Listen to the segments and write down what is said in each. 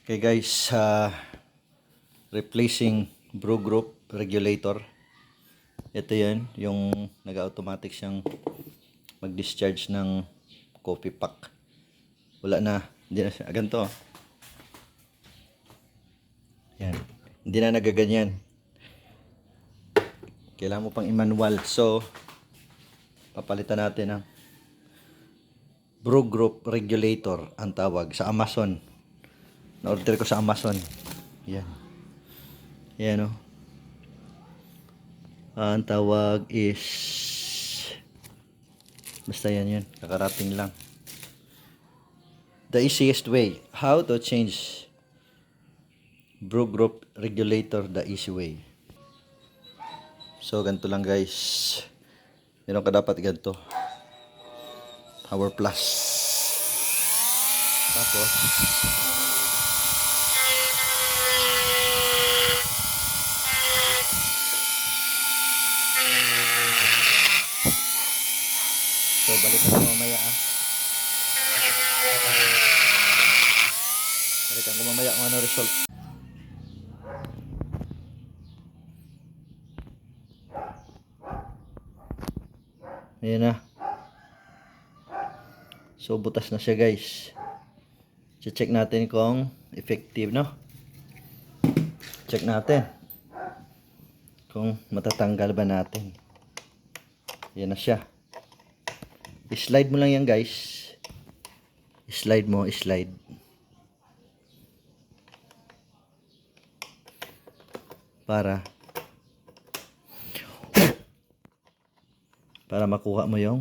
Okay guys, replacing brew group regulator. Ito yan, yung nag-automatic siyang mag-discharge ng coffee pack. Wala na, hindi na siya, ganito. Yan, hindi na nagaganyan. Kailangan mo pang i-manual. So, papalitan natin ng brew group regulator ang tawag sa Amazon. Na-order ko sa Amazon. Yan. Yan o. Ang tawag is basta yan, kakarating lang. The easiest way how to change brew group regulator the easy way. So ganito lang guys, meron ka dapat ganito, power plus, tapos so balikan ko mamaya balikan ko mamaya kung ano result. Ayan na. So butas na siya guys. Check natin kung effective, no? Check natin kung matatanggal ba natin. Ayan na siya. I-slide mo lang yan guys. I-slide mo, i-slide. Para makuha mo yung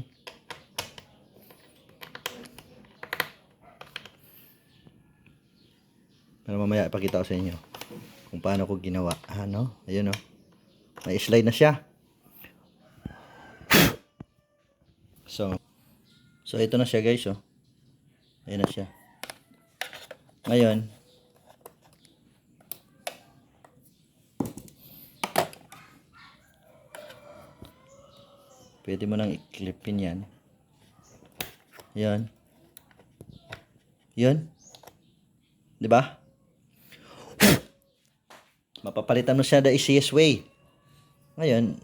para mamaya ipakita ko sa inyo kung paano ko ginawa. Ano? Ayun o. May slide na siya. So ito na siya guys, oh. Ayun na siya. Ngayon, pwede mo nang i-clipin yan. Yan. Yan. Diba? Mapapalitan mo siya the easiest way. Ngayon,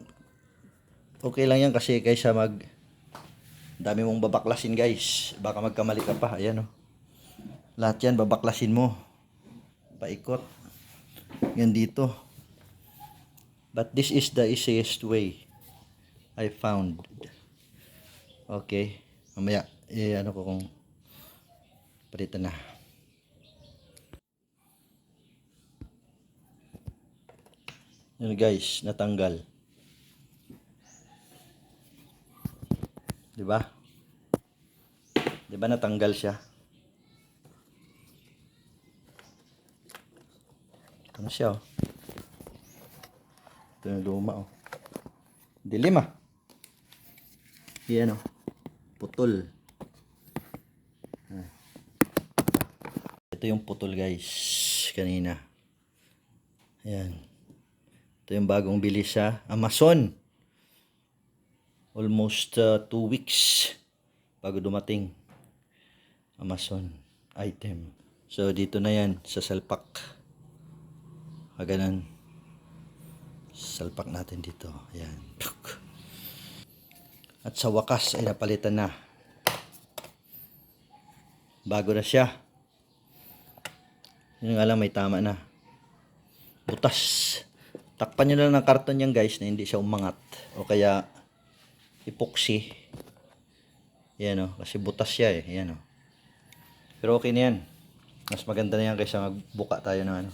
okay lang yan kasi kaysa dami mong babaklasin guys. Baka magkamali ka pa. Ayan oh. Lahat yan babaklasin mo. Paikot. Yan dito. But this is the easiest way I found. Okay. Mamaya, ano ko kung palitan na. Yan guys, natanggal. Diba? Diba natanggal siya? Ito na siya oh. Ito na luma oh. Dilim ah. Yan oh. Putol. Ito yung putol guys. Kanina. Ayan. Ito yung bagong bili sa Amazon. Almost 2 weeks bago dumating. Amazon item. So dito na yan sa salpak. Ganun. Salpak natin dito. Ayan. At sa wakas ay napalitan na. Bago na siya. Yun nga lang, may tama na. Butas. Takpan nyo lang ng karton yan guys na hindi siya umangat. O kaya epoxy. Yan o. Kasi butas siya eh. Yan o. Pero okay na yan. Mas maganda na yan kaysa magbuka tayo ng ano.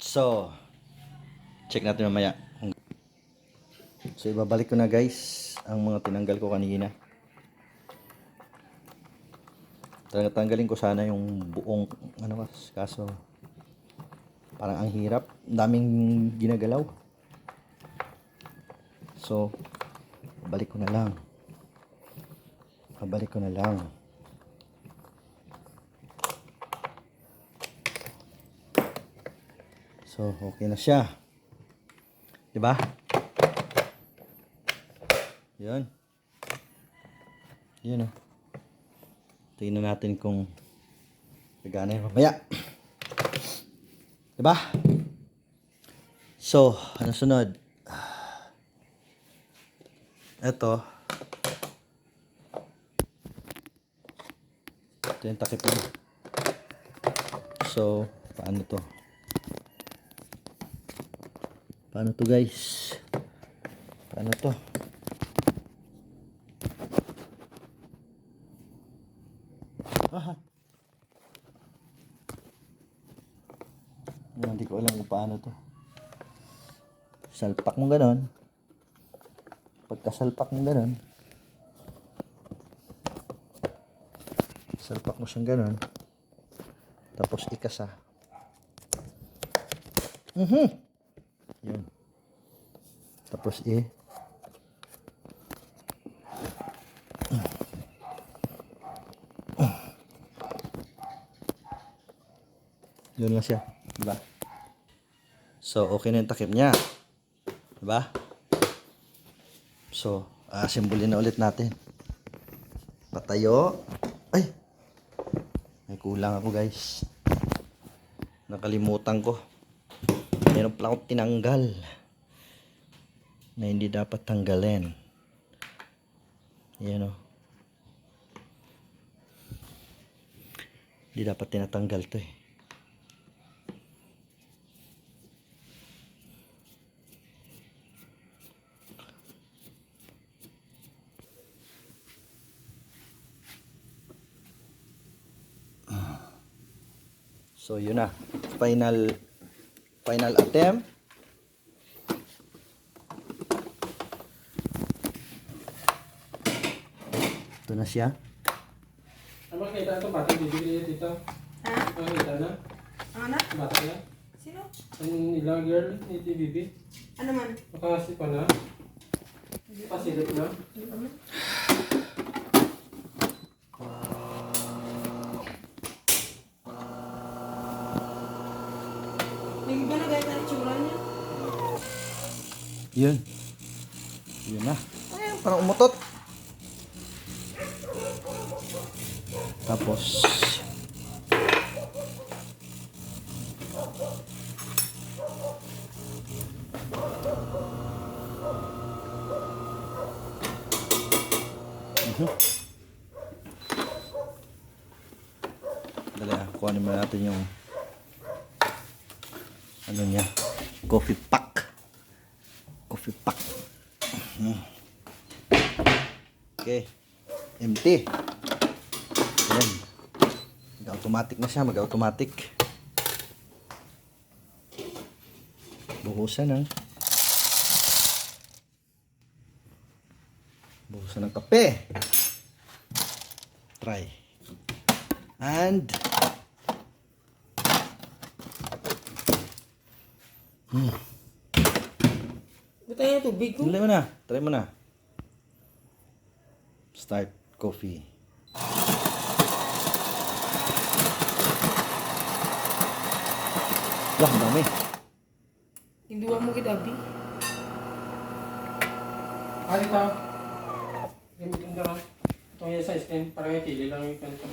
So, check natin mamaya. So, ibabalik ko na guys ang mga tinanggal ko kanina. Tanggalin ko sana yung buong ano, kaso parang ang hirap. Daming ginagalaw. So, babalik ko na lang. So, okay na siya. Diba? Yan. Yan o. Tingnan natin kung Gagana yun mamaya. Diba? So, ano sunod? Ito. Ito yung takip niya. So, paano to? Paano to guys? Paano to? Ah. Hindi ko alam kung paano to. Salpak mo ganon. Pagkasalpak mo ganon. Salpak mo siyang ganon. Tapos ikasa. Yun. Tapos yun lang siya. Diba? So, okay na yung takip niya. Diba? So, assemble na ulit natin. Patayo. Ay! May kulang ako guys. Nakalimutan ko. Meron pala akong tinanggal. Na hindi dapat tanggalin. Yan o. Hindi dapat tinatanggal to eh. So yun na, final attempt. Ito na siya. Ano makita ito? Bata bibili dito? Ha? Ano makita na? Ang anak? Bata na? Sino? Ang ilang girl ni TVB? Ano man? Makasi pa na? Pasilip na? Nag-iba na gaya na itsura niya? Yun. Yun na. Ayun, parang umutot. Tapos dali kuhanin mo natin yung ano niya, coffee pack. Okay, empty. Ayan, mag-automatic na siya, mag-automatic. Buhusan ng kape. Try. And Buta yung tubig ko. Try mo na. Start coffee. Wah, ang dami. Induwa mo kidabi. Ay, ito. Gamitin ka lang. Itong yung size din. Parang yung kili lang yung kanto.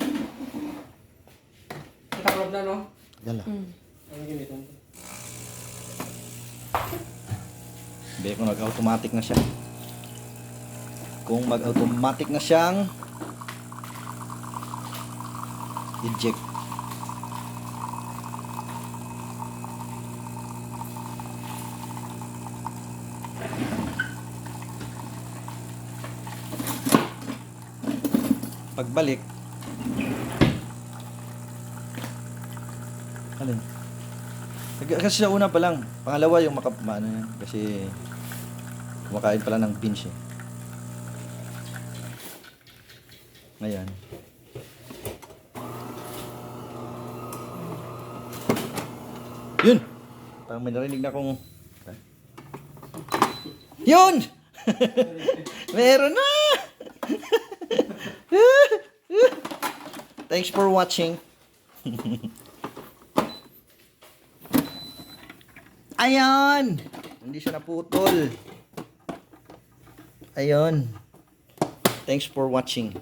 Itaklog na, no? Gala. Ano gamitin ito? Hindi, kung nag-automatic na siya. Kung mag-automatic na siyang eject. Pagbalik, alin? Kasi sa una pa lang, pangalawa yung ano yan, kasi kumakain pala ng beans eh. Ngayon. Yun! Parang may narinig na akong... Yun! Meron na! Thanks for watching. Ayan! Hindi siya naputol. Ayun. Thanks for watching.